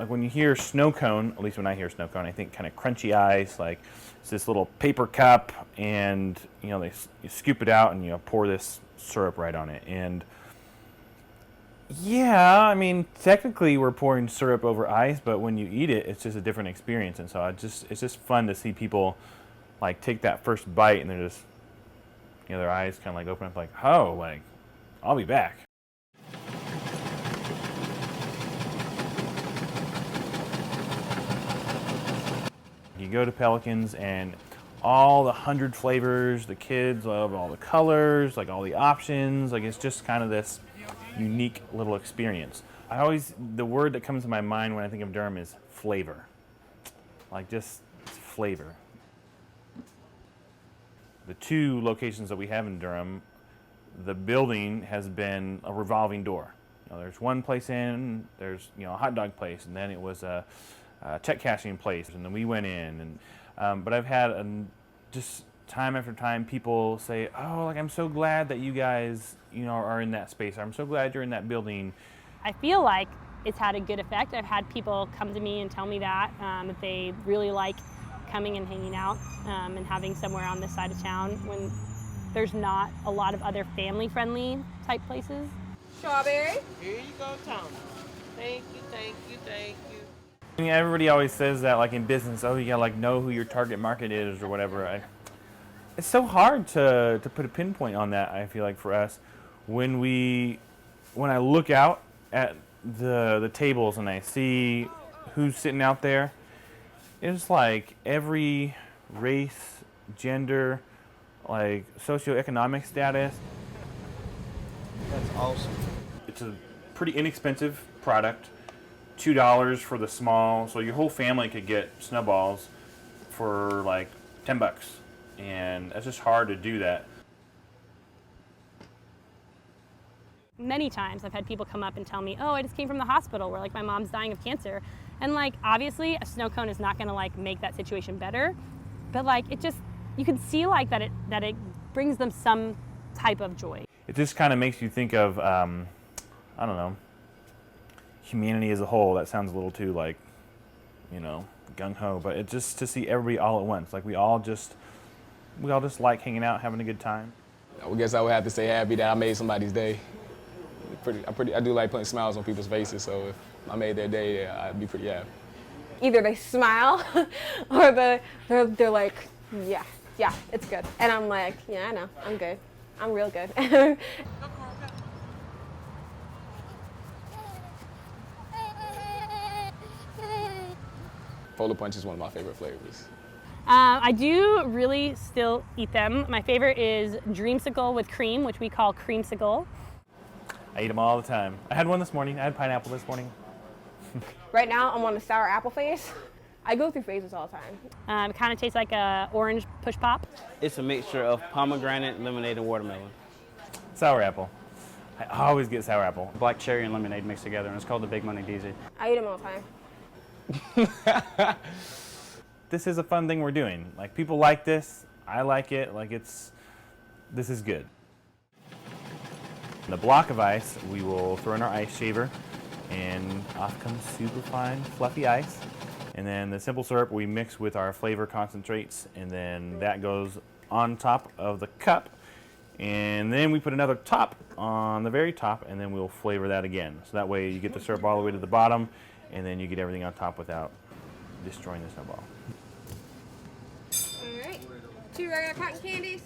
like when you hear snow cone, at least when I hear snow cone, I think kind of crunchy ice, like it's this little paper cup, and you scoop it out and pour this syrup right on it. And yeah, I mean technically we're pouring syrup over ice, but when you eat it, it's just a different experience. And so it's just fun to see people like take that first bite and they're just their eyes kind of like open up like, oh, like I'll be back. You go to Pelicans and all the 100 flavors, the kids love all the colors, like all the options, like it's just kind of this unique little experience. The word that comes to my mind when I think of Durham is flavor. Like just flavor. The 2 locations that we have in Durham, the building has been a revolving door. There's one place there's a hot dog place, and then it was a check cashing place, and then we went in. And but I've had just time after time people say, "Oh, like I'm so glad that you guys are in that space. I'm so glad you're in that building." I feel like it's had a good effect. I've had people come to me and tell me that they really like coming and hanging out and having somewhere on this side of town when there's not a lot of other family-friendly type places. Strawberry. Here you go, Tom. Thank you, thank you, thank you. I mean, everybody always says that, like in business, oh, you gotta like know who your target market is or whatever. It's so hard to put a pinpoint on that. I feel like for us, when I look out at the tables and I see who's sitting out there, it's like every race, gender, like socioeconomic status. That's awesome. It's a pretty inexpensive product. $2 for the small, so your whole family could get snowballs for like $10, and it's just hard to do that. Many times I've had people come up and tell me, "Oh, I just came from the hospital where like my mom's dying of cancer," and like obviously a snow cone is not going to like make that situation better, but like it just you can see like that it brings them some type of joy. It just kind of makes you think of I don't know, humanity as a whole. That sounds a little too like, gung-ho, but it's just to see everybody all at once. Like we all just like hanging out, having a good time. I guess I would have to say happy that I made somebody's day. I do like putting smiles on people's faces, so if I made their day, I'd be pretty happy. Either they smile or they're like, yeah, it's good. And I'm like, yeah, I know, I'm good. I'm real good. Polar Punch is one of my favorite flavors. I do really still eat them. My favorite is Dreamsicle with cream, which we call creamsicle. I eat them all the time. I had one this morning. I had pineapple this morning. Right now, I'm on the sour apple phase. I go through phases all the time. It kind of tastes like a orange push pop. It's a mixture of pomegranate, lemonade, and watermelon. Sour apple. I always get sour apple. Black cherry and lemonade mixed together, and it's called the Big Money DZ. I eat them all the time. This is a fun thing we're doing. Like people like this. I like it. Like this is good. In the block of ice, we will throw in our ice shaver, and off comes super fine, fluffy ice. And then the simple syrup we mix with our flavor concentrates, and then that goes on top of the cup. And then we put another top on the very top, and then we'll flavor that again. So that way you get the syrup all the way to the bottom, and then you get everything on top without destroying the snowball. All right, 2 regular cotton candies.